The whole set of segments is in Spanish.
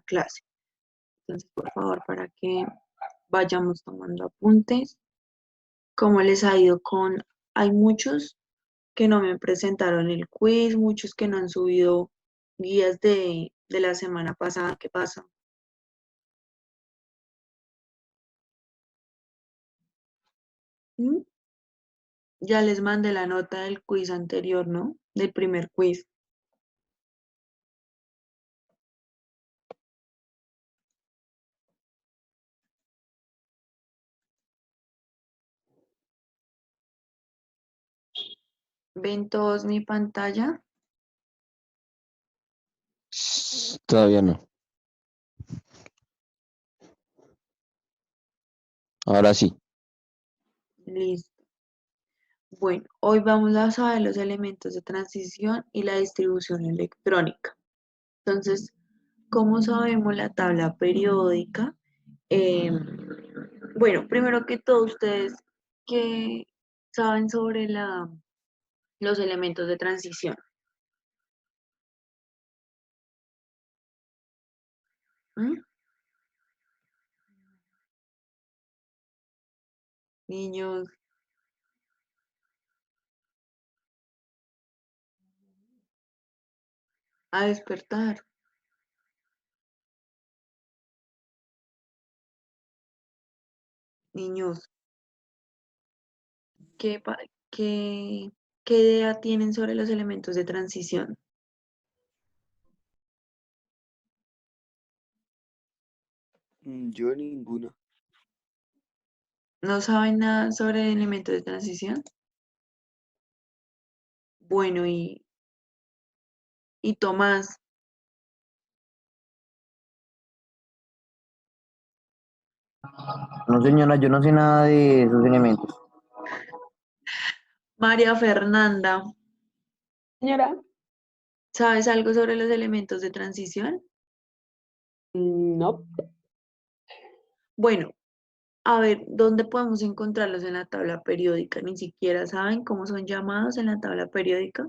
clase. Entonces, por favor, para que vayamos tomando apuntes. ¿Cómo les ha ido con...? Hay muchos que no me presentaron el quiz, muchos que no han subido guías de la semana pasada. ¿Qué pasa? ¿Mm? Ya les mandé la nota del quiz anterior, ¿no? Del primer quiz. ¿Ven todos mi pantalla? Todavía no. Ahora sí. Listo. Bueno, hoy vamos a saber los elementos de transición y la distribución electrónica. Entonces, ¿cómo sabemos la tabla periódica? Bueno, primero que todo, ustedes que saben sobre los elementos de transición. ¿Mm? Niños, a despertar. Niños, ¿qué, qué, qué idea tienen sobre los elementos de transición? Yo ninguna. ¿No saben nada sobre elementos de transición? Bueno, y Tomás, No, señora, yo no sé nada de esos elementos. María Fernanda, Señora, ¿sabes algo sobre los elementos de transición? no. Bueno, a ver, ¿dónde podemos encontrarlos en la tabla periódica? Ni siquiera saben cómo son llamados en la tabla periódica.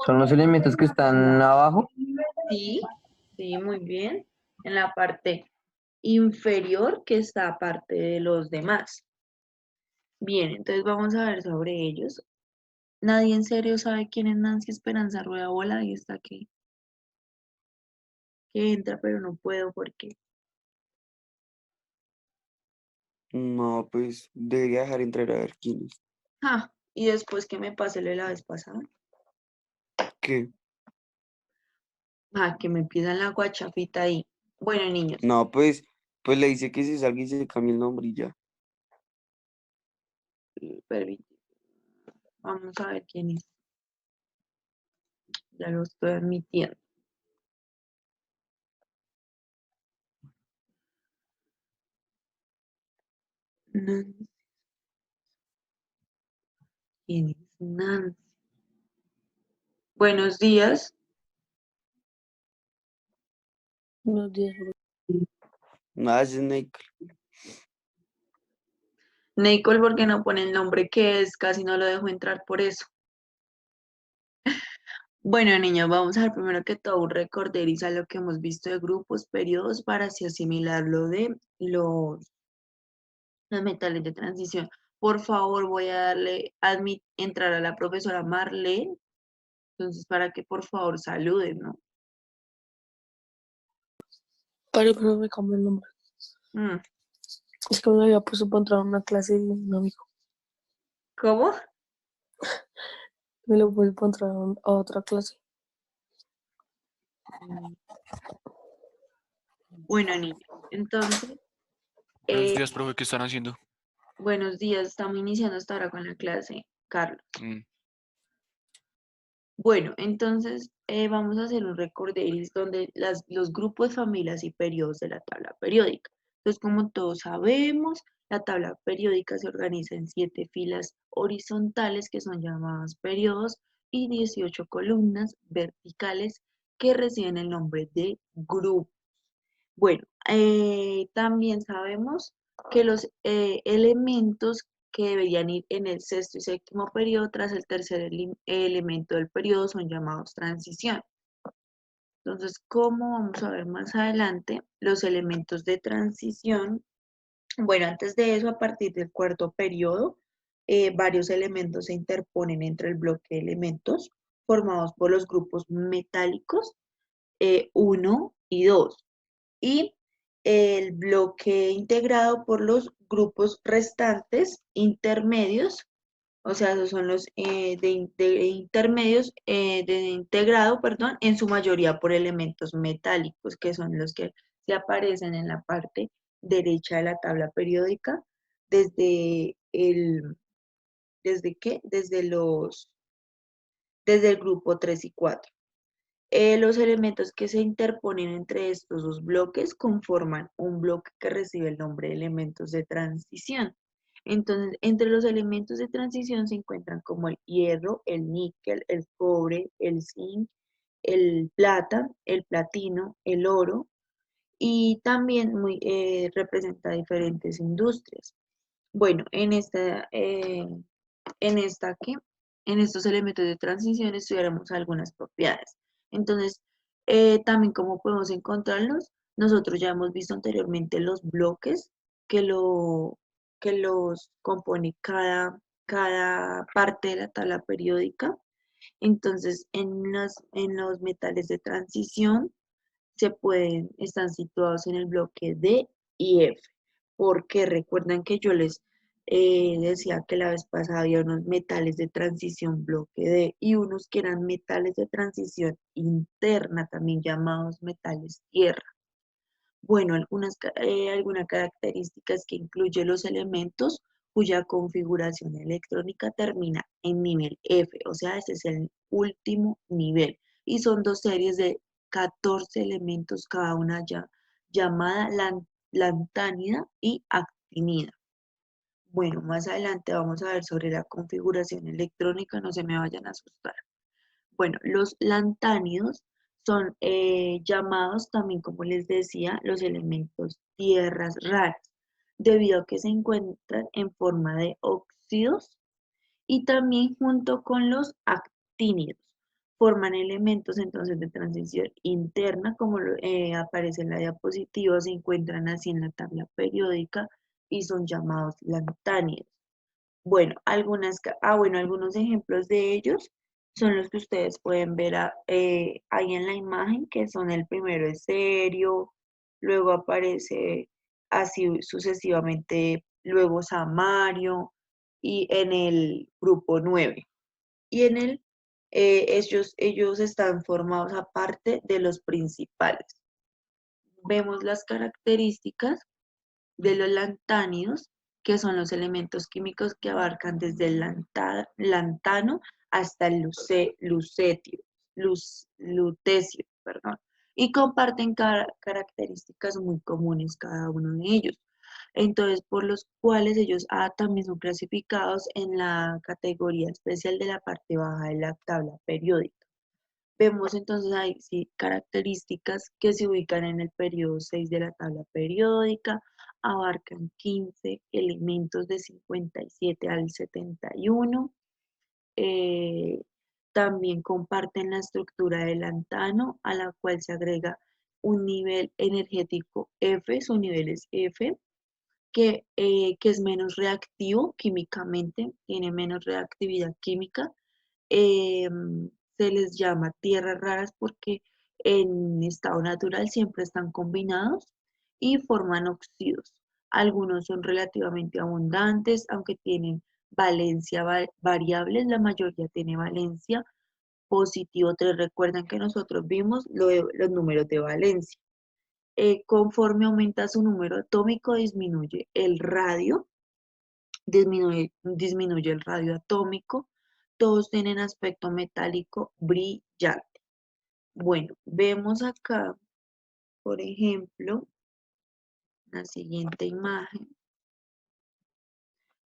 Son los elementos que están abajo. Sí, sí, muy bien. En la parte inferior que está aparte de los demás. Bien, entonces vamos a ver sobre ellos. Nadie en serio sabe quién es Nancy Esperanza Rueda Bola y está aquí. Que entra, pero no puedo porque. No, pues debería dejar entrar a ver quién es. Ah, y después que me pasé lo de la vez pasada. ¿Qué? Ah, que me empiezan la guachafita ahí. Bueno, niños, No, pues le dice que se salga y se cambie el nombre y ya. permíteme. Vamos a ver quién es. Ya lo estoy admitiendo. Nancy. ¿Quién es Nancy? Buenos días. Buenos días. Nada, ese es Nick. Nicole, ¿por qué no pone el nombre que es? Casi no lo dejo entrar por eso. Bueno, niños, vamos a ver primero que todo un recorderis a lo que hemos visto de grupos, periodos, para así asimilar lo de los metales de transición. Por favor, voy a darle entrar a la profesora Marlene, entonces para que por favor saluden, ¿no? Pero me cambió el nombre. Mm, Es que me había puesto para entrar a una clase de un amigo. ¿Cómo? Me lo puse para entrar a otra clase. Mm, Bueno, niños, entonces, Buenos eh, días, profe, ¿qué están haciendo? buenos días, estamos iniciando hasta ahora con la clase, Carlos. Mm, Bueno, entonces vamos a hacer un recorderis donde los grupos, familias y periodos de la tabla periódica. Entonces, como todos sabemos, la tabla periódica se organiza en 7 filas horizontales que son llamadas periodos y 18 columnas verticales que reciben el nombre de grupo. Bueno, también sabemos que los elementos que deberían ir en el sexto y séptimo periodo tras el tercer elemento del periodo son llamados transición. Entonces, como vamos a ver más adelante, los elementos de transición. Bueno, antes de eso, a partir del cuarto periodo, varios elementos se interponen entre el bloque de elementos formados por los grupos metálicos 1 y 2 y el bloque integrado por los grupos restantes intermedios, o sea, esos son los de intermedios de integrado, perdón, en su mayoría por elementos metálicos, que son los que se aparecen en la parte derecha de la tabla periódica desde ¿desde qué? Desde el grupo 3 y 4. Los elementos que se interponen entre estos dos bloques conforman un bloque que recibe el nombre de elementos de transición. Entonces, entre los elementos de transición se encuentran como el hierro, el níquel, el cobre, el zinc, el plata, el platino, el oro y también representa diferentes industrias. Bueno, en esta que, en estos elementos de transición estudiaremos algunas propiedades. Entonces, también cómo podemos encontrarlos. Nosotros ya hemos visto anteriormente los bloques que los compone cada parte de la tabla periódica. Entonces, en los metales de transición están situados en el bloque D y F, porque recuerdan que yo les decía que la vez pasada había unos metales de transición bloque D y unos que eran metales de transición interna, también llamados metales tierra. Bueno, algunas características que incluyen los elementos cuya configuración electrónica termina en nivel F, o sea, este es el último nivel. Y son dos series de 14 elementos, cada una ya llamada lantánida y actinida. Bueno, más adelante vamos a ver sobre la configuración electrónica, no se me vayan a asustar. Bueno, los lantánidos son llamados también, como les decía, los elementos tierras raras, debido a que se encuentran en forma de óxidos y también junto con los actínidos. Forman elementos entonces de transición interna, como aparece en la diapositiva, se encuentran así en la tabla periódica y son llamados lantánidos. Bueno, algunos ejemplos de ellos son los que ustedes pueden ver ahí en la imagen, que son el primero es serio, luego aparece así sucesivamente, luego samario y en el grupo 9. Y ellos están formados aparte de los principales. Vemos las características de los lantánidos, que son los elementos químicos que abarcan desde el lantano hasta el lutecio, perdón, y comparten características muy comunes cada uno de ellos. Entonces, por los cuales ellos también son clasificados en la categoría especial de la parte baja de la tabla periódica. Vemos entonces ahí sí características que se ubican en el periodo 6 de la tabla periódica, abarcan 15 elementos de 57 al 71. eh, También comparten la estructura del lantano, a la cual se agrega un nivel energético F, su nivel es F, que es menos reactivo químicamente, tiene menos reactividad química. Se les llama tierras raras porque en estado natural siempre están combinados y forman óxidos. Algunos son relativamente abundantes, aunque tienen valencia variables, la mayoría tiene valencia positivo 3. Recuerden que nosotros vimos los números de valencia. Conforme aumenta su número atómico, disminuye el radio, disminuye el radio atómico. Todos tienen aspecto metálico brillante. Bueno, vemos acá, por ejemplo, la siguiente imagen.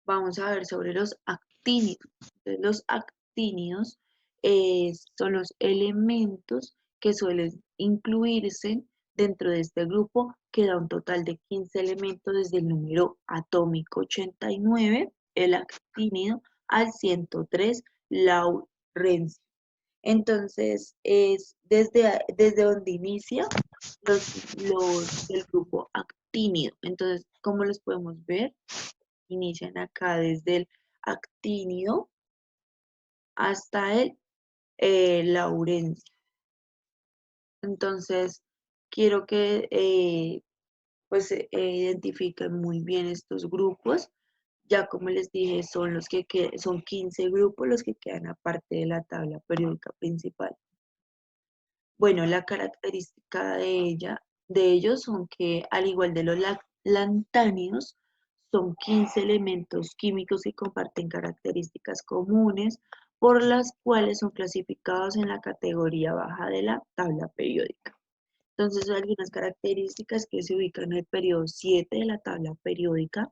Vamos a ver sobre los actínidos. Entonces, los actínidos son los elementos que suelen incluirse dentro de este grupo, que da un total de 15 elementos desde el número atómico 89, el actínido, al 103, laurencio. Entonces, es desde donde inicia el grupo actínido. Entonces, como los podemos ver, inician acá desde el actínido hasta el laurencio. Entonces, quiero que pues identifiquen muy bien estos grupos. Ya como les dije, son los son 15 grupos los que quedan aparte de la tabla periódica principal. Bueno, la característica de ellos son que, al igual de los lantánidos, son 15 elementos químicos que comparten características comunes, por las cuales son clasificados en la categoría baja de la tabla periódica. Entonces, algunas características que se ubican en el periodo 7 de la tabla periódica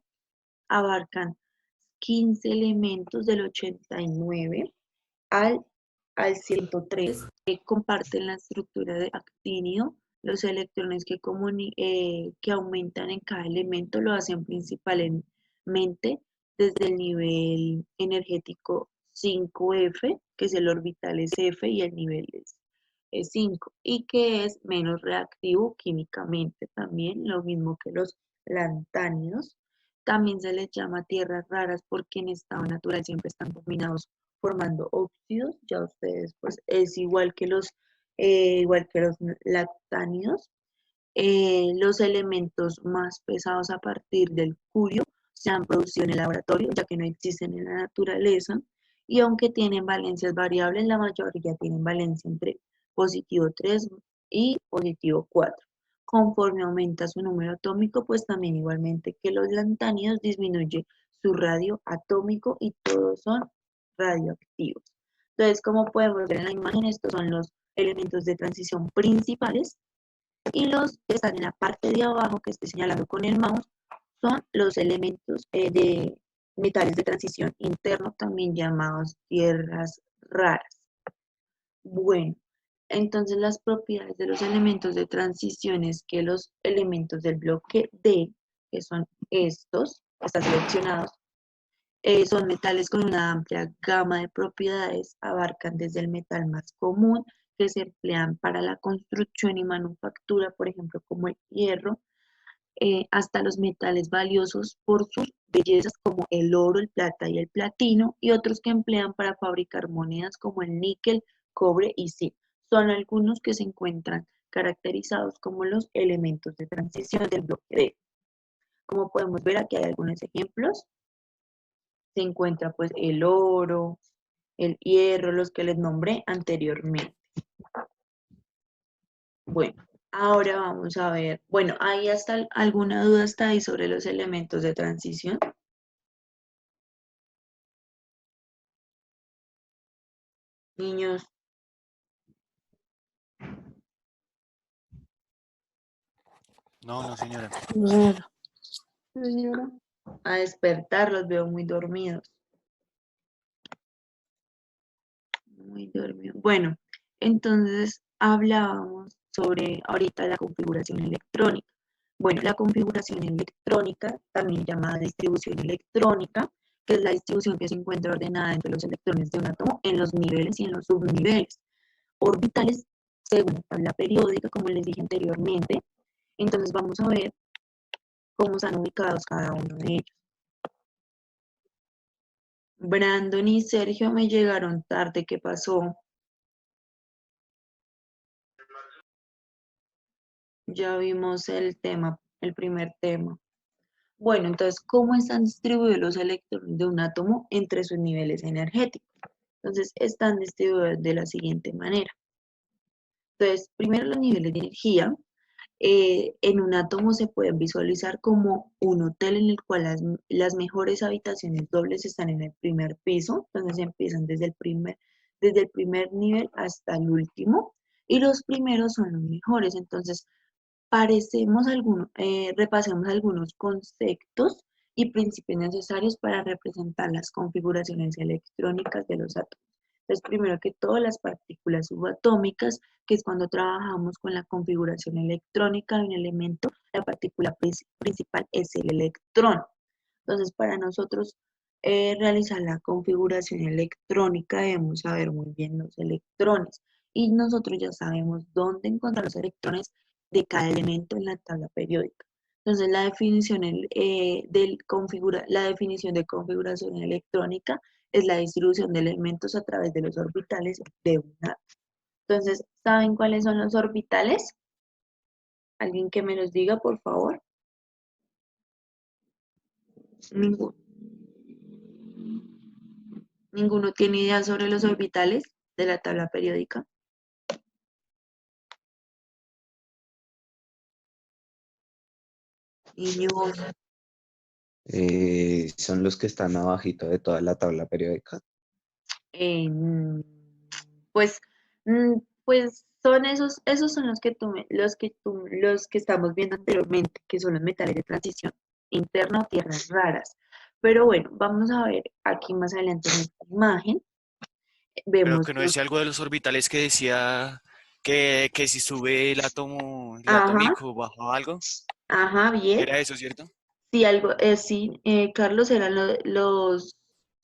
abarcan 15 elementos del 89 al 103, que comparten la estructura de actinio. Los electrones que aumentan en cada elemento lo hacen principalmente desde el nivel energético 5F, que es el orbital SF, y el nivel es 5, y que es menos reactivo químicamente también, lo mismo que los lantánidos. También se les llama tierras raras porque en estado natural siempre están combinados formando óxidos. Ya ustedes, pues es igual que los lactánidos. Los elementos más pesados a partir del curio se han producido en el laboratorio, ya que no existen en la naturaleza, y aunque tienen valencias variables, la mayoría tienen valencia entre positivo 3 y positivo 4. Conforme aumenta su número atómico, pues también igualmente que los lantánidos disminuye su radio atómico y todos son radioactivos. Entonces, como podemos ver en la imagen, estos son los elementos de transición principales, y los que están en la parte de abajo, que estoy señalando con el mouse, son los elementos de metales de transición interno, también llamados tierras raras. Bueno, entonces las propiedades de los elementos de transición es que los elementos del bloque D, que son estos, están seleccionados, son metales con una amplia gama de propiedades, abarcan desde el metal más común, que se emplean para la construcción y manufactura, por ejemplo, como el hierro, hasta los metales valiosos por sus bellezas, como el oro, el plata y el platino, y otros que emplean para fabricar monedas como el níquel, cobre y zinc. Son algunos que se encuentran caracterizados como los elementos de transición del bloque D. Como podemos ver, aquí hay algunos ejemplos. Se encuentra pues el oro, el hierro, los que les nombré anteriormente. Bueno, ahora vamos a ver, bueno, ¿hay hasta alguna duda hasta ahí sobre los elementos de transición? Niños, No, señora. No, señora. señora, a despertar, los veo muy dormidos. Muy dormidos. Bueno, entonces hablábamos sobre ahorita la configuración electrónica. Bueno, la configuración electrónica, también llamada distribución electrónica, que es la distribución que se encuentra ordenada entre los electrones de un átomo en los niveles y en los subniveles orbitales según la tabla periódica, como les dije anteriormente. Entonces vamos a ver cómo están ubicados cada uno de ellos. Brandon y Sergio me llegaron tarde, ¿qué pasó? Ya vimos el tema, el primer tema. Bueno, entonces, ¿cómo están distribuidos los electrones de un átomo entre sus niveles energéticos? Entonces, están distribuidos de la siguiente manera. Entonces, primero los niveles de energía. En un átomo se pueden visualizar como un hotel en el cual las mejores habitaciones dobles están en el primer piso, entonces empiezan desde el primer nivel hasta el último, y los primeros son los mejores. Entonces, repasemos algunos conceptos y principios necesarios para representar las configuraciones electrónicas de los átomos. Entonces, primero que todo, las partículas subatómicas, que es cuando trabajamos con la configuración electrónica de un elemento, la partícula principal es el electrón. Entonces, para nosotros realizar la configuración electrónica, debemos saber muy bien los electrones. Y nosotros ya sabemos dónde encontrar los electrones de cada elemento en la tabla periódica. Entonces, la definición, la definición de configuración electrónica es la distribución de elementos a través de los orbitales de un átomo. Entonces, ¿saben cuáles son los orbitales? ¿Alguien que me los diga, por favor? Ninguno. ¿Ninguno tiene idea sobre los orbitales de la tabla periódica? Niños, Son los que están abajito de toda la tabla periódica. eh, mm, pues, pues son esos son los que estamos viendo anteriormente, que son los metales de transición interna o tierras raras. Pero bueno, vamos a ver aquí más adelante en esta imagen. Pero Vemos que no los, decía algo de los orbitales que decía que si sube el átomo, el ajá, atómico, baja algo. ajá, bien. Era eso, ¿cierto? Sí, sí, Carlos, eran los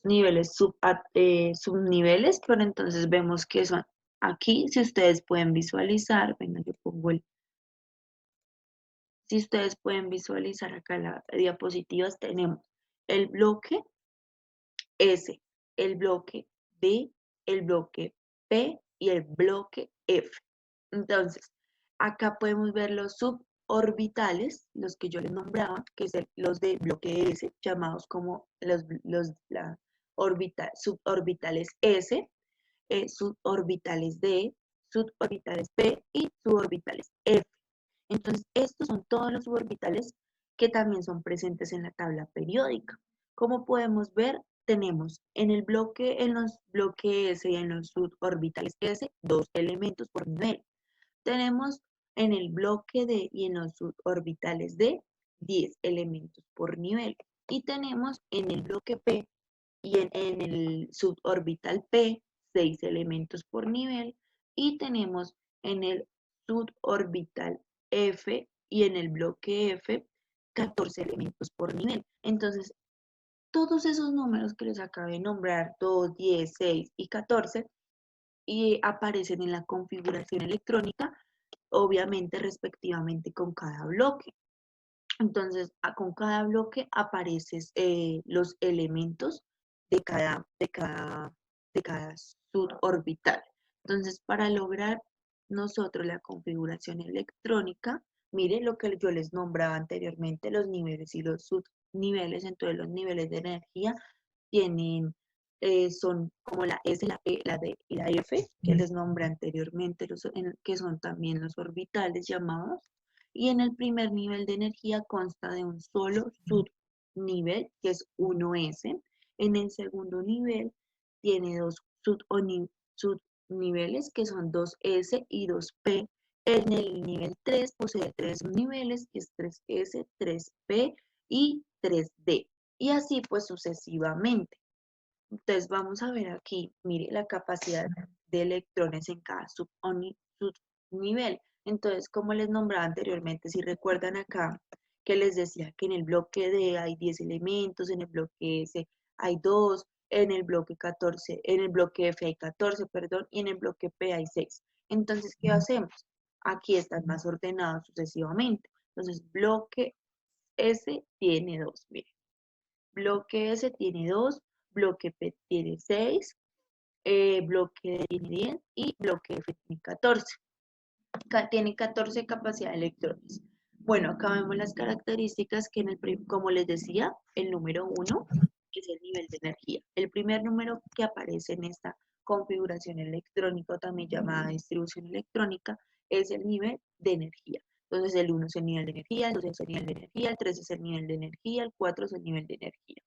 niveles subniveles, pero entonces vemos que son aquí, si ustedes pueden visualizar, venga, yo pongo si ustedes pueden visualizar acá las diapositivas, tenemos el bloque S, el bloque D, el bloque P y el bloque F. Entonces, acá podemos ver los suborbitales, los que yo les nombraba, que son los del bloque S, llamados como suborbitales S, suborbitales D, suborbitales P y suborbitales F. Entonces, estos son todos los suborbitales que también son presentes en la tabla periódica. Como podemos ver, tenemos en los bloques S y en los suborbitales S, 2 elementos por nivel. Tenemos en el bloque D y en los suborbitales D, 10 elementos por nivel. Y tenemos en el bloque P y en el suborbital P, 6 elementos por nivel. Y tenemos en el suborbital F y en el bloque F, 14 elementos por nivel. Entonces, todos esos números que les acabé de nombrar, 2, 10, 6 y 14, y aparecen en la configuración electrónica, obviamente respectivamente con cada bloque. Entonces, con cada bloque aparecen los elementos de cada suborbital. Entonces, para lograr nosotros la configuración electrónica, mire lo que yo les nombraba anteriormente, los niveles y los subniveles. Entonces, los niveles de energía tienen, son como la S, la E, la D y la F, que les nombré anteriormente, que son también los orbitales llamados. Y en el primer nivel de energía consta de un solo subnivel, que es 1S. En el segundo nivel tiene dos subniveles, que son 2S y 2P. En el nivel 3 posee 3 subniveles, que es 3S, 3P y 3D. Y así pues sucesivamente. Entonces vamos a ver aquí, mire la capacidad de electrones en cada subnivel. Entonces, como les nombraba anteriormente, si recuerdan acá que les decía que en el bloque D hay 10 elementos, en el bloque S hay 2, en el bloque 14, en el bloque F hay 14, perdón, y en el bloque P hay 6. Entonces, ¿qué hacemos? Aquí están más ordenados sucesivamente. Entonces, bloque S tiene 2, miren. Bloque S tiene 2, bloque P tiene 6, bloque D tiene 10 y bloque F tiene 14. Tiene 14 capacidad de electrones. Bueno, acá vemos las características que como les decía, el número 1 es el nivel de energía. El primer número que aparece en esta configuración electrónica, también llamada distribución electrónica, es el nivel de energía. Entonces el 1 es el nivel de energía, el 2 es el nivel de energía, el 3 es el nivel de energía, el 4 es el nivel de energía.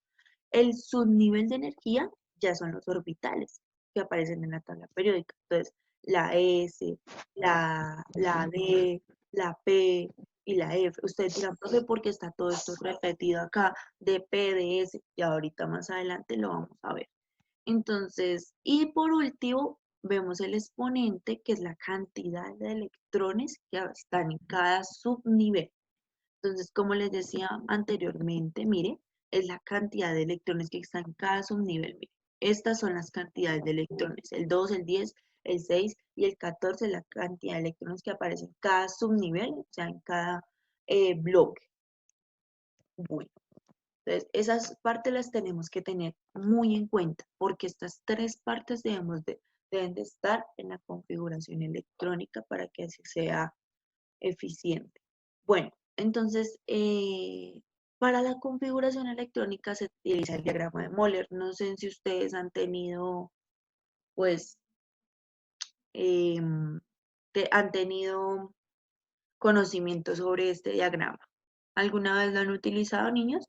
El subnivel de energía ya son los orbitales que aparecen en la tabla periódica. Entonces, la S, la D, la P y la F. Ustedes dirán, profe, ¿por qué está todo esto repetido acá? De P, de S, y ahorita más adelante lo vamos a ver. Entonces, y por último, vemos el exponente, que es la cantidad de electrones que están en cada subnivel. Entonces, como les decía anteriormente, mire, es la cantidad de electrones que están en cada subnivel. Miren, estas son las cantidades de electrones, el 2, el 10, el 6 y el 14, la cantidad de electrones que aparecen en cada subnivel, o sea, en cada bloque. Bueno, entonces esas partes las tenemos que tener muy en cuenta, porque estas tres partes deben de estar en la configuración electrónica para que así sea eficiente. Bueno, entonces, para la configuración electrónica se utiliza el diagrama de Moller. No sé si ustedes han tenido, pues, em, han tenido conocimiento sobre este diagrama. ¿Alguna vez lo han utilizado, niños?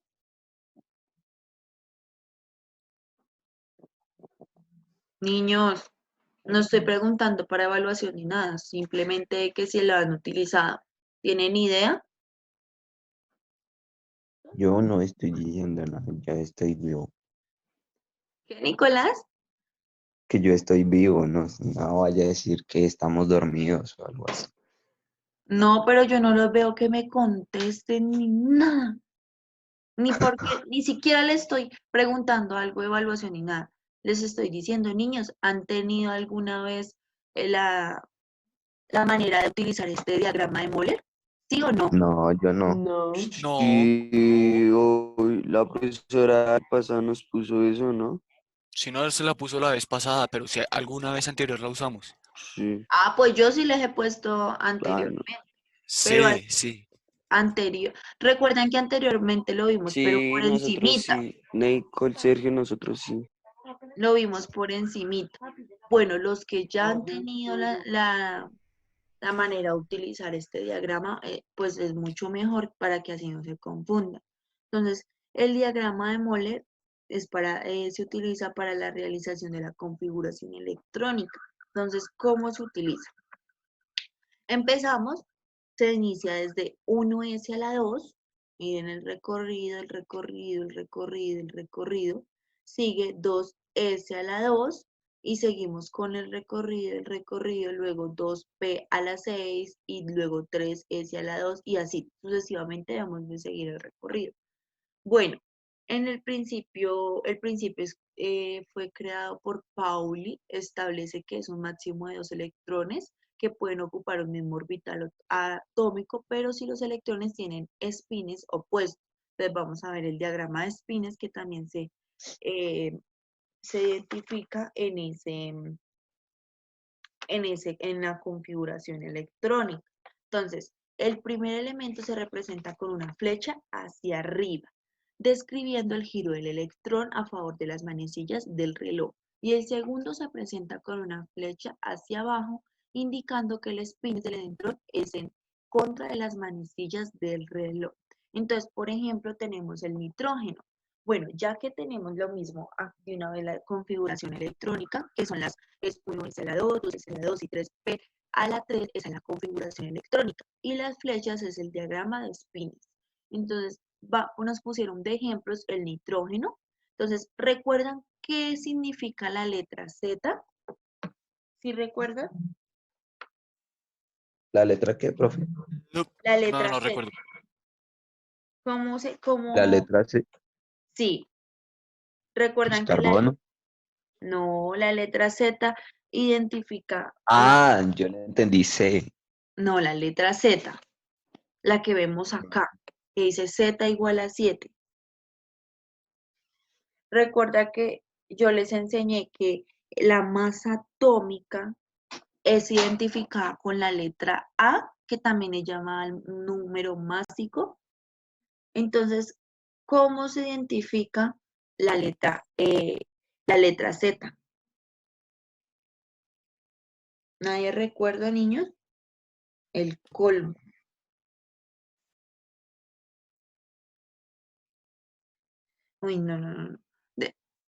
Niños, no estoy preguntando para evaluación ni nada, simplemente que si lo han utilizado. ¿Tienen idea? Yo no estoy diciendo nada, ya estoy vivo. ¿Qué, Nicolás? Que yo estoy vivo, no vaya a decir que estamos dormidos o algo así. No, pero yo no los veo que me contesten ni nada. Ni porque, ni siquiera les estoy preguntando algo de evaluación ni nada. Les estoy diciendo, niños, ¿han tenido alguna vez la manera de utilizar este diagrama de Moller? ¿Sí o no? No, yo no. No. No, Y hoy la profesora pasada nos puso eso, ¿no? si no se la puso la vez pasada, pero si alguna vez anterior la usamos. Sí, Ah, pues yo sí les he puesto claro. anteriormente, pero Sí, sí. recuerdan que anteriormente lo vimos, pero Sí, por nosotros encimita, sí. Nicole, Sergio, nosotros sí. lo vimos por encimita. Bueno, los que ya han tenido la manera de utilizar este diagrama, pues es mucho mejor para que así no se confunda. Entonces, el diagrama de Moller se utiliza para la realización de la configuración electrónica. Entonces, ¿cómo se utiliza? Empezamos, se inicia desde 1s a la 2, miren el recorrido, el recorrido, el recorrido, el recorrido, sigue 2s a la 2 y seguimos con el recorrido, luego 2p a la 6 y luego 3s a la 2 y así sucesivamente vamos a seguir el recorrido. Bueno, en el principio fue creado por Pauli, establece que es un máximo de 2 electrones que pueden ocupar un mismo orbital atómico, pero si los electrones tienen espines opuestos. Entonces vamos a ver el diagrama de espines que también eh, se identifica en la configuración electrónica. Entonces, el primer elemento se representa con una flecha hacia arriba, describiendo el giro del electrón a favor de las manecillas del reloj. Y el segundo se presenta con una flecha hacia abajo, indicando que el spin del electrón es en contra de las manecillas del reloj. Entonces, por ejemplo, tenemos el nitrógeno. Bueno, ya que tenemos lo mismo de una vez la configuración electrónica, que son es 1s a la 2, 2s a la 2 y 3p a la 3 es la configuración electrónica. Y las flechas es el diagrama de spins. Entonces, nos pusieron de ejemplos el nitrógeno. Entonces, ¿recuerdan qué significa la letra Z? ¿Sí recuerdan? ¿La letra qué, profe? No, La no, letra no Z. recuerdo. La letra C Sí, es recuerdan que carbono. no, la letra Z identifica, Yo le entendí C. no, la letra Z, la que vemos acá, que dice Z igual a 7. Recuerda que yo les enseñé que la masa atómica es identificada con la letra A, que también es llamada el número másico. Entonces, ¿cómo se identifica la la letra Z? ¿Nadie recuerda, niños? El colmo. Uy, no, no, no.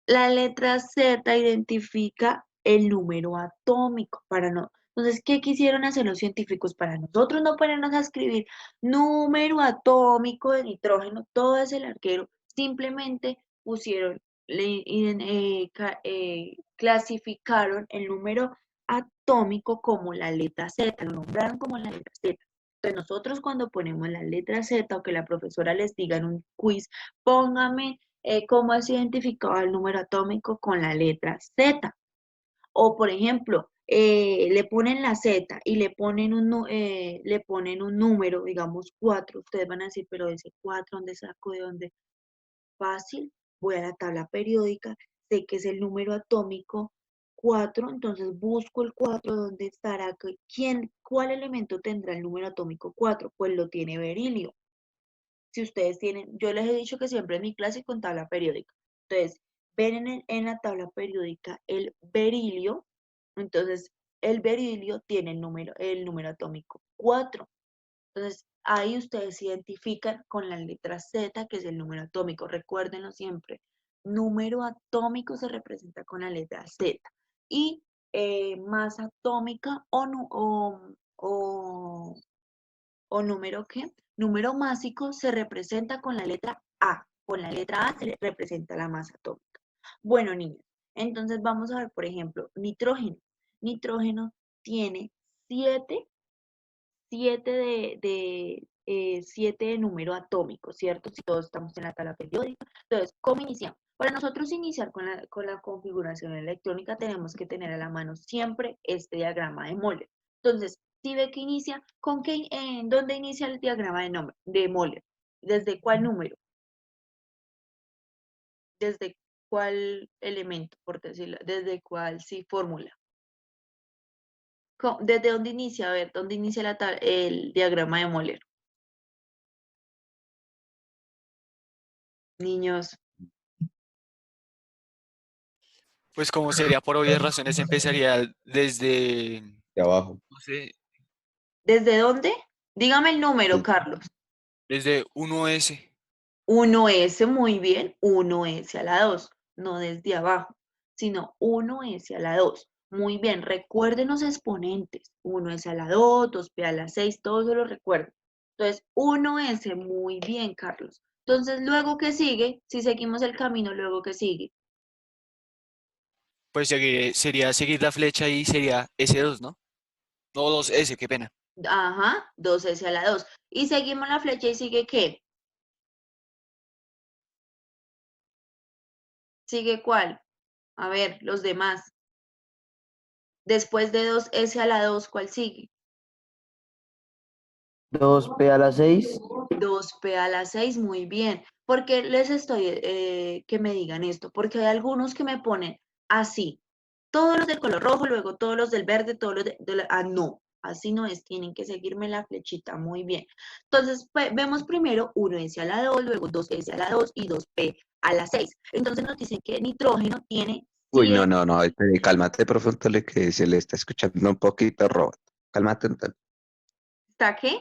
La letra Z identifica el número atómico para no. Entonces, ¿qué quisieron hacer los científicos para nosotros no ponernos a escribir número atómico de nitrógeno? Todo es el arquero. Simplemente pusieron, clasificaron el número atómico como la letra Z, lo nombraron como la letra Z. Entonces nosotros cuando ponemos la letra Z o que la profesora les diga en un quiz, póngame cómo es identificado el número atómico con la letra Z. O por ejemplo, le ponen la Z y le ponen un número, digamos 4. Ustedes van a decir, pero ese 4, ¿dónde sacó? ¿De dónde? Fácil, voy a la tabla periódica, sé que es el número atómico 4, entonces busco el 4, ¿dónde estará? ¿Cuál elemento tendrá el número atómico 4? Pues lo tiene berilio. Si ustedes tienen, yo les he dicho que siempre en mi clase con tabla periódica. Entonces, ven en la tabla periódica el berilio, entonces el berilio tiene el número atómico 4. Entonces, ahí ustedes se identifican con la letra Z, que es el número atómico. Recuérdenlo siempre. Número atómico se representa con la letra Z. Y masa atómica o número ¿qué? Número másico se representa con la letra A. Con la letra A se representa la masa atómica. Bueno, niños, entonces vamos a ver, por ejemplo, nitrógeno. Nitrógeno tiene 7 7 de número atómico, ¿cierto? Si todos estamos en la tabla periódica. Entonces, ¿cómo iniciamos? Para nosotros iniciar con la configuración electrónica tenemos que tener a la mano siempre este diagrama de Moller. Entonces, si ve que inicia, ¿en dónde inicia el diagrama de Moller? ¿Desde cuál número? ¿Desde cuál elemento, por decirlo? ¿Desde cuál, sí, fórmula? ¿Desde dónde inicia? A ver, ¿dónde inicia el diagrama de Moller? Niños, Pues como sería por obvias razones, empezaría desde, De abajo. no sé, ¿desde dónde? Dígame el número, Sí. Carlos. desde 1S. 1S, muy bien, 1S a la 2, no desde abajo, sino 1S a la 2. Muy bien, recuerden los exponentes, 1S a la 2, 2P a la 6, todos se lo recuerden. Entonces, 1S, muy bien, Carlos. Entonces, luego que sigue, si seguimos el camino, luego que sigue. Pues sería seguir la flecha y sería S2, ¿no? No, 2S, qué pena. Ajá, 2S a la 2. Y seguimos la flecha y sigue ¿qué? ¿Sigue cuál? A ver, los demás. Después de 2S a la 2, ¿cuál sigue? 2P a la 6. 2P a la 6, muy bien. ¿Por qué les estoy que me digan esto? Porque hay algunos que me ponen así. Todos los del color rojo, luego todos los del verde, todos los no, así no es. Tienen que seguirme la flechita, muy bien. Entonces, pues, vemos primero 1S a la 2, luego 2S a la 2 y 2P a la 6. Entonces nos dicen que nitrógeno tiene Uy, 7. no, espere, cálmate, profesor, que se le está escuchando un poquito robot. Cálmate, ¿Está qué?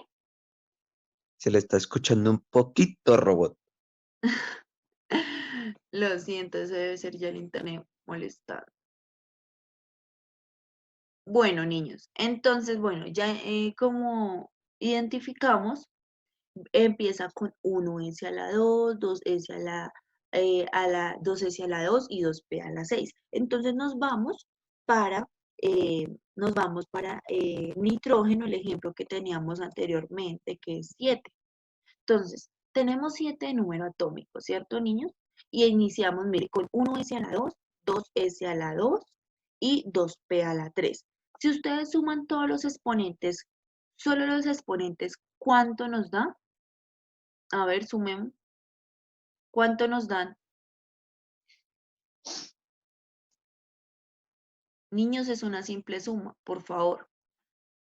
se le está escuchando un poquito robot. Lo siento, eso debe ser ya el internet molestado. Bueno, niños, entonces, bueno, ya como identificamos, empieza con 1S a la 2, 2S a la 2S a la 2 y 2P a la 6. Entonces para, nos vamos para nitrógeno, el ejemplo que teníamos anteriormente, que es 7. Entonces, tenemos 7 número atómico, ¿cierto, niños? Y iniciamos, mire, con 1S a la 2, 2S a la 2 y 2P a la 3. Si ustedes suman todos los exponentes, solo los exponentes, ¿cuánto nos da? A ver, sumemos. ¿Cuánto nos dan? Niños, es una simple suma, por favor.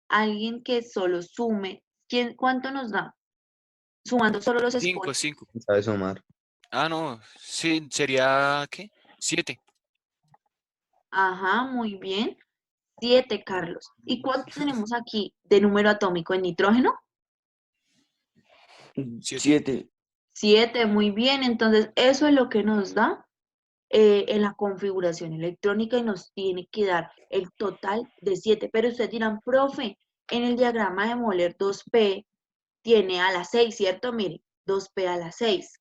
Alguien que solo sume, ¿cuánto nos da? Sumando solo los 5, exponentes. 5. ¿Sabe sumar? Ah, no, sí, sería, ¿qué? 7. Ajá, muy bien. 7, Carlos. ¿Y cuánto tenemos aquí de número atómico en nitrógeno? 7. 7. 7, muy bien. Entonces, eso es lo que nos da en la configuración electrónica y nos tiene que dar el total de 7. Pero ustedes dirán, profe, en el diagrama de Moller 2P tiene a la 6, ¿cierto? Mire, 2P a la 6.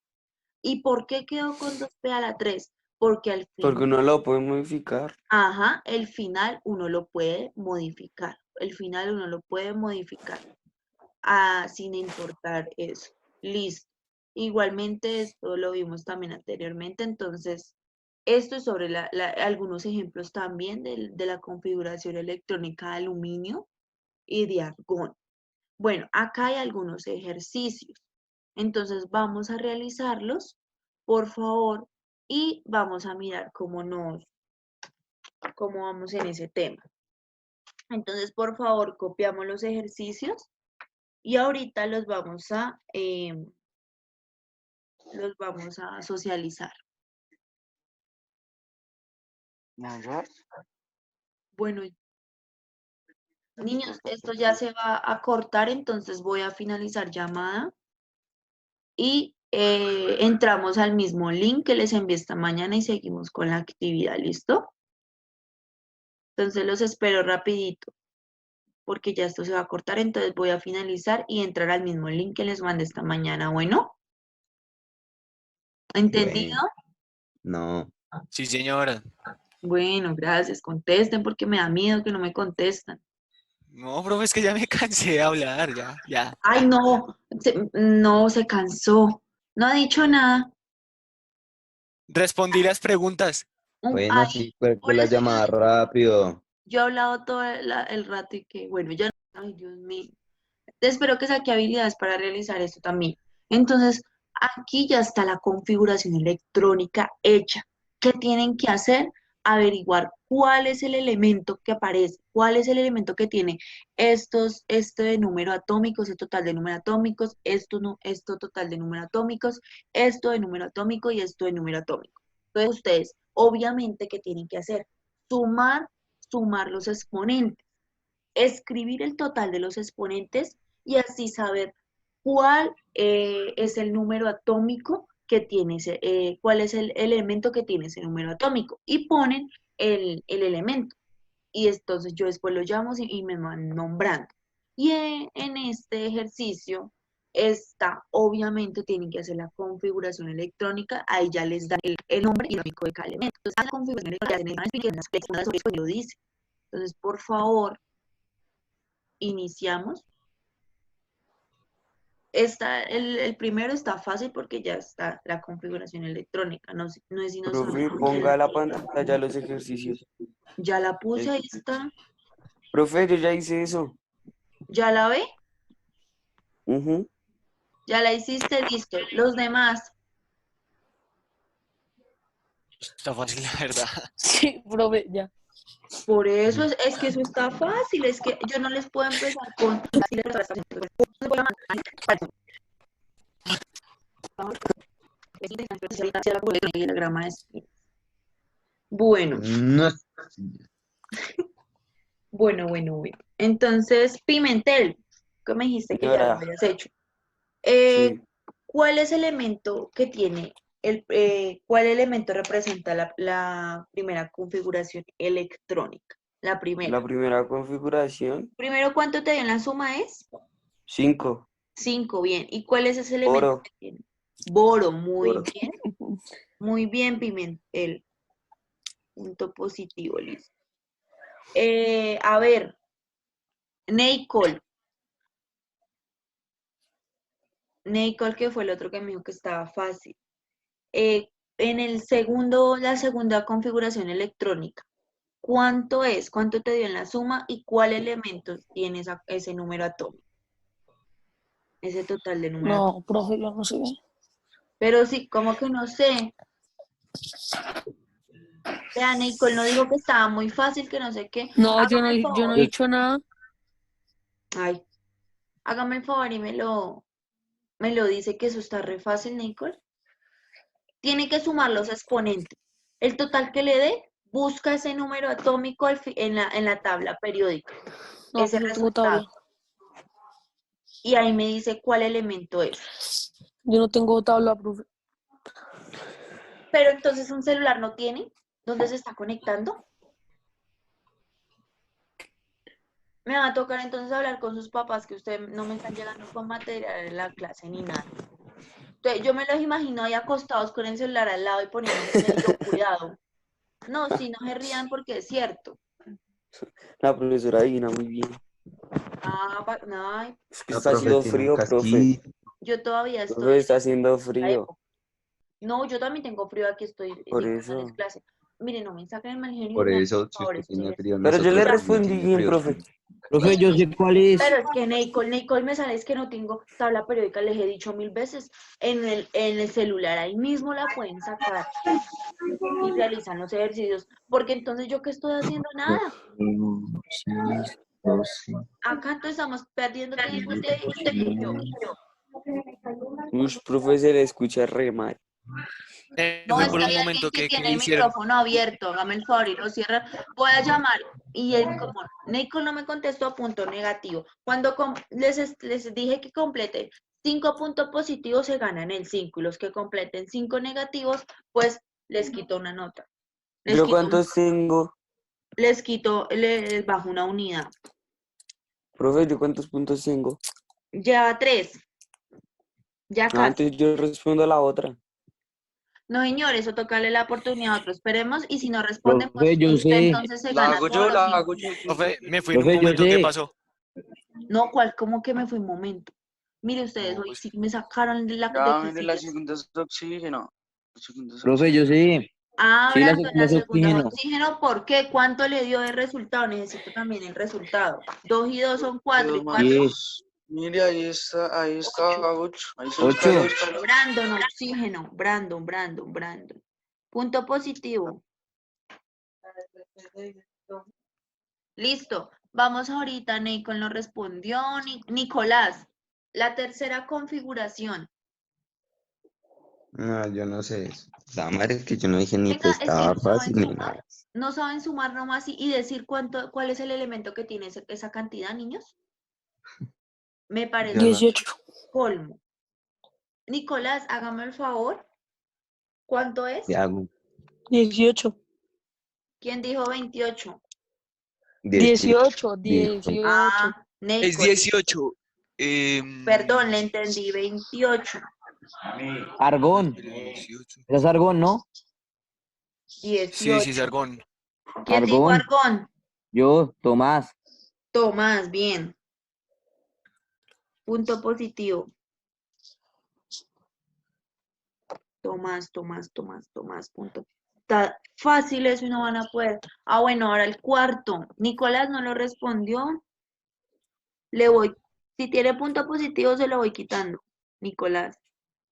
¿Y por qué quedó con 2P a la 3? Porque al Porque final, uno lo puede modificar. ajá, el final uno lo puede modificar. El final uno lo puede modificar. sin importar eso. Listo. Igualmente esto lo vimos también anteriormente, entonces esto es sobre algunos ejemplos también de la configuración electrónica de aluminio y de argón. Bueno, acá hay algunos ejercicios, entonces vamos a realizarlos, por favor, y vamos a mirar cómo vamos en ese tema. Entonces, por favor, copiamos los ejercicios y ahorita los vamos a socializar. Bueno, niños, esto ya se va a cortar, entonces voy a finalizar llamada y entramos al mismo link que les envié esta mañana y seguimos con la actividad, ¿listo? Entonces los espero rapidito, porque ya esto se va a cortar, entonces voy a finalizar y entrar al mismo link que les mandé esta mañana, ¿bueno? ¿Entendido? Bueno, no. Sí, señora. Bueno, gracias, contesten porque me da miedo que no me contestan. No, profe, es que ya me cansé de hablar, ya. Ay, no, no, se cansó, no ha dicho nada. Respondí las preguntas. Bueno, Ay, sí, cuelgue por la eso llamada rápido. yo he hablado todo el rato y que, bueno, ya, ay, Dios mío. Espero que saque habilidades para realizar esto también. Entonces, aquí ya está la configuración electrónica hecha. ¿Qué tienen que hacer? Averiguar cuál es el elemento que aparece, cuál es el elemento que tiene esto de número atómico, este total de número atómicos, esto, no, esto total de número atómicos, esto de número atómico y esto de número atómico. Entonces, ustedes, obviamente, ¿qué tienen que hacer? Sumar los exponentes, escribir el total de los exponentes y así saber cuál es el número atómico que tiene cuál es el elemento que tiene ese número atómico y ponen el elemento. Y entonces yo después lo llamo y me van nombrando. Y en este ejercicio obviamente tienen que hacer la configuración electrónica, ahí ya les dan el nombre y el único de cada elemento. Entonces, la configuración electrónica lo dice. Entonces, por favor, iniciamos. El primero está fácil porque ya está la configuración electrónica, no es sino Profe, saber que ponga la pantalla los ejercicios. ya la puse, ahí está, Profe, yo ya hice eso. ya la ve, Ujú. ya la hiciste, listo. Los demás, Está fácil, la verdad. Sí, profe, ya. por eso es que eso está fácil, es que yo no les puedo empezar con diagrama de esquinas. Bueno, No. bueno. Entonces, Pimentel, ¿qué me dijiste que ya lo Señora, habías hecho? sí, ¿Cuál es el elemento que tiene, cuál elemento representa la primera configuración electrónica? La primera. la primera configuración, Primero, ¿cuánto te dio en la suma es? 5, 5, bien. ¿Y cuál es ese elemento oro, que tiene? Boro, muy oro. bien. Muy bien, Pimentel. Punto positivo, listo. A ver, Neicol. Neicol, que fue el otro que me dijo que estaba fácil. En la segunda configuración electrónica, ¿cuánto es? ¿Cuánto te dio en la suma? ¿Y cuál elemento tiene ese número atómico? Ese total de número atómico. No, profe, yo no sé. Pero sí, como que no sé. Vean, Nicole no dijo que estaba muy fácil, que no sé qué. No, Hágame el yo no favor. he dicho nada. Ay, hágame el favor y me lo dice que eso está re fácil, Nicole. Tiene que sumar los exponentes. El total que le dé, busca ese número atómico en la tabla periódica. No, Ese pues no tengo tabla. resultado. Y ahí me dice cuál elemento es. Yo no tengo tabla, profe. Pero entonces un celular no tiene. ¿Dónde se está conectando? Me va a tocar entonces hablar con sus papás que ustedes no me están llegando con material en la clase ni nada. Entonces, yo me los imagino ahí acostados con el celular al lado y poniéndome y yo cuidado. No, si no se rían porque es cierto. La profesora adivina muy bien. Ay, Es que La está profe haciendo tiene un frío, profe. casquito. yo todavía Profe, estoy está haciendo en la frío. época. No, yo también tengo frío, aquí estoy Por dictándoles eso. clase. Miren, no me saquen el mal genio y Por me hacen eso, por si favor usted estoy tiene frío, Pero yo le nosotros también respondí tiene bien, frío. profe. Profe, yo sé cuál es. Pero es que Nicole me sale, es que no tengo tabla periódica, les he dicho 1000 veces. En el celular ahí mismo la pueden sacar y realizan los ejercicios. Porque entonces yo qué estoy haciendo nada. 6, 12, Acá entonces estamos perdiendo tiempo usted y yo. Uy, profe, se le escucha re mal. No, Fue es por que un hay momento alguien que que tiene el hicieron. micrófono abierto, hágame el favor y lo cierra. Voy a llamar y él como Nicole no me contestó, punto negativo. Cuando les dije que complete 5 puntos positivos se ganan el 5 y los que completen 5 negativos, pues les quito una nota. Les ¿Yo quito, cuántos tengo? les bajo una unidad. Profe, ¿yo cuántos puntos tengo? Ya 3, ya casi. Antes yo respondo a la otra. No, señor, eso tocarle la oportunidad a otro. Esperemos y si no responden, pues Profe, yo usted sé. entonces se gana todos los 5 puntos. Profe, me fui en un Profe, yo momento, ¿qué sé. pasó? No, ¿cuál? ¿Cómo que me fue un momento? Mire ustedes, No, hoy pues, sí me sacaron de Dame de la casillas. segunda es oxígeno. La segunda es Profe, yo oxígeno. sé. Ah, Sí, la Brandon, segunda la es segunda es oxígeno. oxígeno, ¿por qué? ¿Cuánto le dio de resultado? Necesito también el resultado. 2 y 2 son 4 Dos y más 4, 10, dos. Mire, ahí está, 8. 8. Ahí se busca 8. 2. Brandon, oxígeno. Brandon. Punto positivo. Listo. Vamos ahorita, Nicole nos respondió. Nicolás, la tercera configuración. No, yo no sé eso. La madre es que yo no dije ni que Venga, es que estaba no saben fácil ni sumar. nada. No saben sumar nomás y decir cuál es el elemento que tiene esa cantidad, niños. Me parece Yo no sé. 18. colmo. Nicolás, hágame el favor. ¿Cuánto es? ¿Qué hago? 18. ¿Quién dijo 28? 18. Dijo. 18. Ah, es Nicole. 18. Perdón, le entendí 28. Argón. Espere, 18. Ese es argón, ¿no? Sí, sí, 18. Sargón. ¿Quién dijo Argón. argón? Yo, Tomás. Tomás, bien. Punto positivo. Tomás, punto. Está fácil eso y no van a poder. Ah, bueno, ahora el cuarto. Nicolás no lo respondió. Le voy, si tiene punto positivo, se lo voy quitando. Nicolás.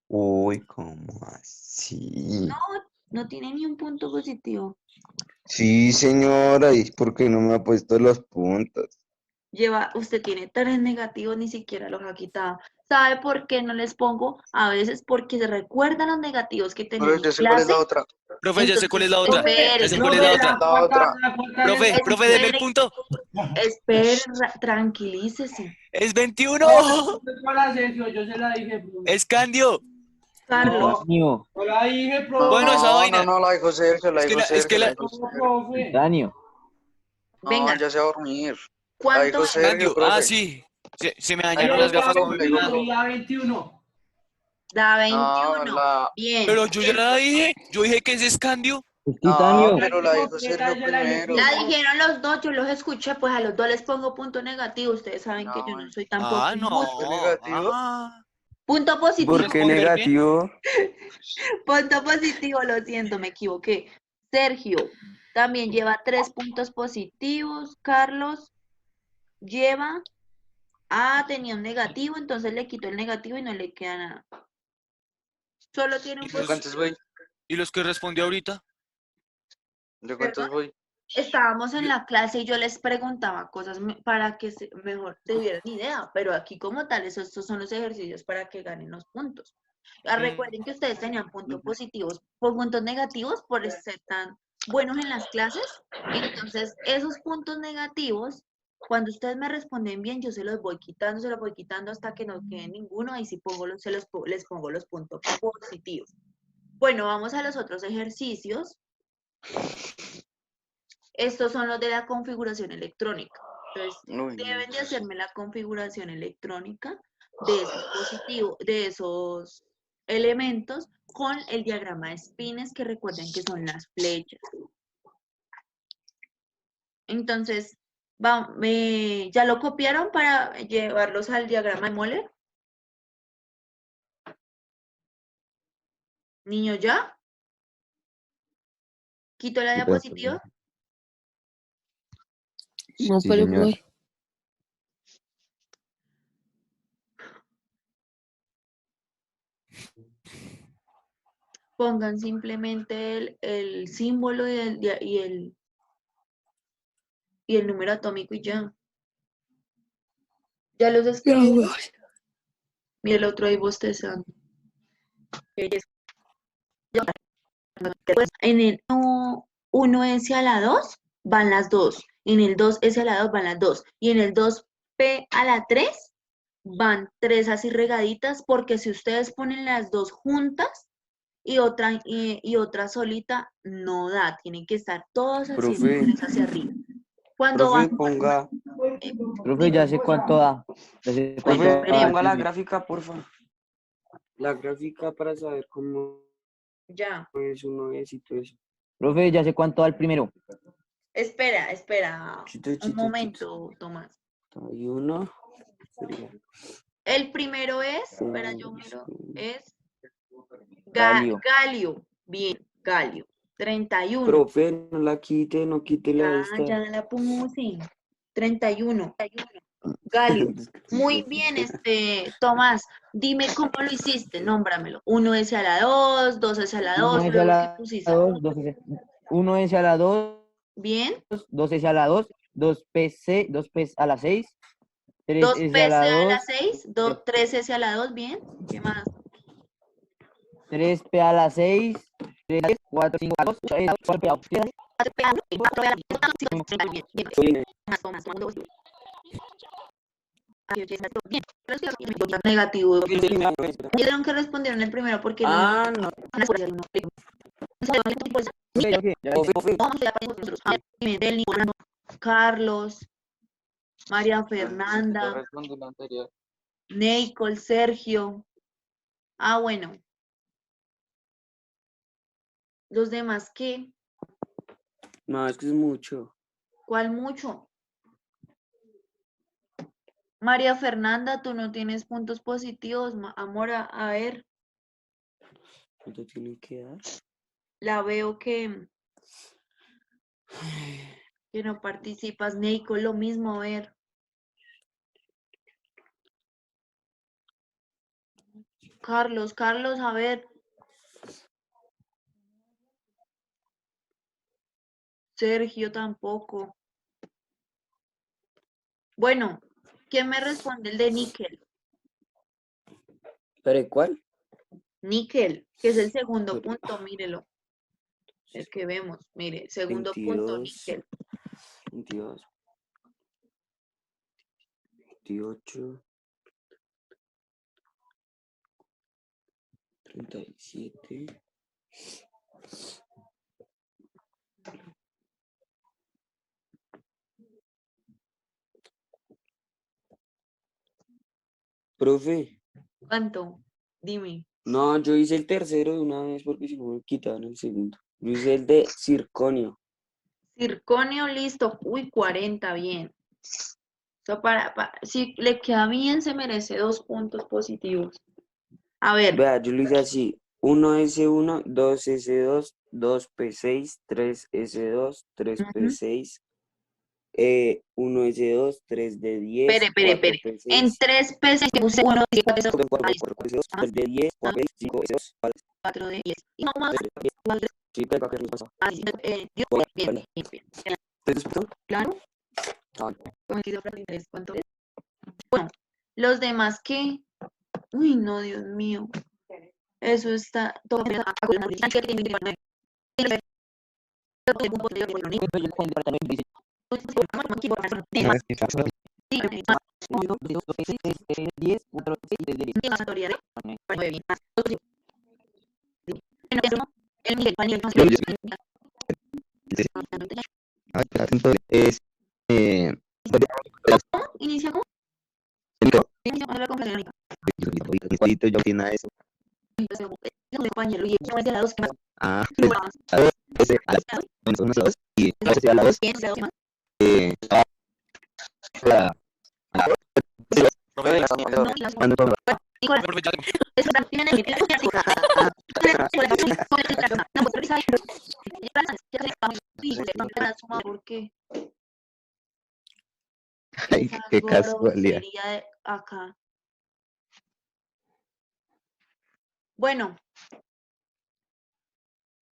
Uy, ¿cómo así? No, no tiene ni un punto positivo. Sí, señora, ¿y por qué no me ha puesto los puntos? Usted tiene 3 negativos, ni siquiera los ha quitado. ¿Sabe por qué no les pongo? A veces porque se recuerdan los negativos que Pero tenemos yo en sé cuál es la clase. otra. Profe, ya sé cuál es Entonces, la otra. Ya sé cuál es la otra. La otra. Profe, deme el espere, punto. espere, tranquilícese. Es 21. Es Candio. Carlos, Titanio. Bueno, esa vaina. No, la dijo Sergio, Es que la dijo Sergio. Titanio. venga, No, ya se va a dormir. La ¿cuánto dijo es? Sergio, Candio. Ah, profe. sí. Se me Ahí dañaron no las está, gafas como la dijo nada. profe. Da No, 21. Bien. Pero yo ya la dije. Yo dije que ese es Candio. Es No, titanio. pero la dijo Sergio primero. La dijeron los dos, yo los escuché, pues a los dos les pongo punto negativo. Ustedes saben que yo No, no soy tampoco Ah, fue no. negativo. Ah. punto ¿Por ¿Por positivo. qué responder bien? negativo? Punto positivo, lo siento, me equivoqué. Sergio también lleva 3 puntos positivos. Carlos lleva. Ah, tenía un negativo, entonces le quito el negativo y no le queda nada. Solo tiene un ¿Y ¿Yo cuántos voy? los que respondió ahorita? ¿Yo ¿Perdón? cuántos voy? Estábamos en Yo- la clase y yo les preguntaba cosas para que mejor tuvieran idea, pero aquí como tal, estos son los ejercicios para que ganen los puntos. Recuerden que ustedes tenían puntos positivos, por puntos negativos por ser tan buenos en las clases. Entonces, esos puntos negativos, cuando ustedes me responden bien, yo se los voy quitando hasta que no quede ninguno. Ahí sí les pongo los puntos positivos. Bueno, vamos a los otros ejercicios. Estos son los de la configuración electrónica. Entonces, Uy, deben de hacerme la configuración electrónica de esos positivos, de esos elementos con el diagrama de spines, que recuerden que son las flechas. Entonces, ¿Ya lo copiaron para llevarlos al diagrama de Moller? ¿Niño ya? ¿Quito la diapositiva? No, Sí, pero señor. voy. Pongan simplemente el símbolo y el número atómico y ya. ¿Ya los Ya escribieron? voy. Y el otro ahí bostezando. Después, en el 1S a la 2 van las 2. En el 2S a la 2 van las 2. Y en el 2P a la 3 van 3 así regaditas, porque si ustedes ponen las dos juntas y otra solita, no da. Tienen que estar todas así Profe, iguales hacia arriba. Cuando profe, van, ponga, Profe, ya sé cuánto da. Ya sé cuánto profe, da. esperemos. ponga la gráfica, porfa. La gráfica para saber cómo Ya. es uno es y todo eso. Profe, ya sé cuánto da el primero. Espera. Chito, Un chito, momento, Tomás. Hay uno. El primero espera, yo miro, es Galio. Galio. Bien, Galio. 31. Profe, no la quite, no quite la esta. Ya la puse. 31. Galio. Muy bien, Tomás, dime cómo lo hiciste, nómbramelo. 1S a la 2, 2S a la 2, 1S a luego ¿qué la pusiste? 2, 1S a la 2, Bien. 2S a la 2, 2PC, 2P a la 6, 3S 2PS a la a la 2, 6, 3S a la 2, bien. ¿Qué más? 3P a la 6, 3, 4, 5 a 2, 4P a 6. 4P a la 5, bien. Tomás. Bien. Negativo. Dijeron que respondieron el primero porque Ah, no. Carlos, María Ya Fernanda, respondí la anterior. Nicole, Sergio. Bueno. Los demás, ¿qué? No, es que es mucho. ¿Cuál mucho? María Fernanda, tú no tienes puntos positivos, amor, a ver, ¿Cuánto tiene que dar? la veo que no participas. Nicole, lo mismo, a ver. Carlos, a ver. Sergio tampoco. Bueno, ¿quién me responde el de níquel? ¿Pero cuál? Níquel, que es el segundo punto, mírelo. El que vemos, mire, segundo punto, 22, níquel. 22, 28, 37. Profe, ¿Cuánto? Dime. no, yo hice el tercero de una vez porque si no me quitaban el segundo. Yo hice el de circonio. Circonio, listo. Uy, 40, bien. Si le queda bien, se merece 2 puntos positivos. A ver, Vea, yo lo hice así. 1S1, 2S2, 2P6, 3S2, 3P6, 1S2, 3D10, espere. En 4P6, 3 pesos puse 1, 10, 4S2, 3D10, 4P6, 5S2, 4 de 10. Y no más. 4 sí, pero ¿qué pasa? bien. ¿Entonces, perdón? Claro. Ah, Como que ¿cuánto es? Bueno, los demás, ¿qué? Uy, no, Dios mío. Eso está todo. Es, Inicia con la comprensión. yo opino eso. Compañero, y no es de la 2 que más. Ah, ese a la 2 y ese a la 2 Profe, No, Nicolás, profe, ya tengo. eso también es- ¿Por qué? Ay, Esa qué casualidad. grosería de acá. Bueno,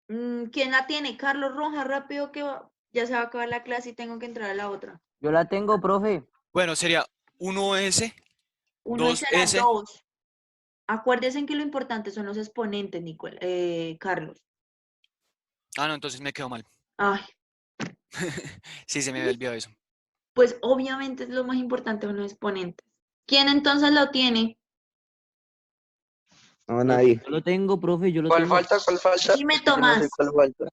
¿quién la tiene? Carlos Rojas, rápido que ya se va a acabar la clase y tengo que entrar a la otra. Yo la tengo, profe. Bueno, sería 1S, Uno es a las 2S. 2. Acuérdense que lo importante son los exponentes, Carlos. Ah, no, entonces me quedo mal. Ay, Sí, se me había olvidado eso. pues obviamente es lo más importante son los exponentes. ¿Quién entonces lo tiene? No, nadie. Yo lo tengo, profe, yo lo ¿Cuál tengo. falta? ¿Cuál falta? Dime, Es que yo no sé Tomás. cuál falta.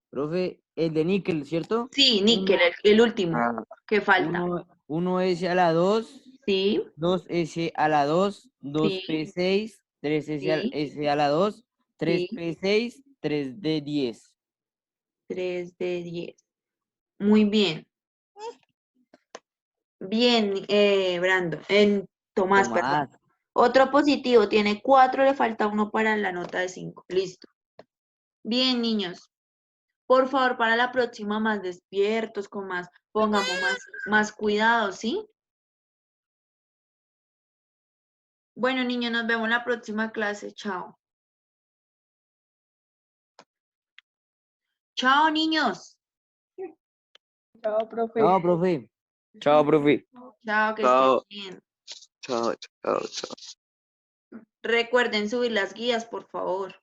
Profe, el de níquel, ¿cierto? Sí, níquel, el último. Ah, ¿Qué falta? 1S a la 2, Sí, 2S a la 2, sí, 2P6, 3S sí, S a la 2, sí. 3P6, 3D10. 3 de 10. Muy bien. Bien, Brando. Tomás, perdón. Tomás. Otro positivo, tiene 4, le falta 1 para la nota de 5. Listo. Bien, niños. Por favor, para la próxima, más despiertos, pongamos más cuidado, ¿sí? Bueno, niños, nos vemos en la próxima clase. Chao. Chao, niños. Chao, profe. No, profe. Chao, profe. Chao, que estén chao, bien. chao, chao, chao. Recuerden subir las guías, por favor.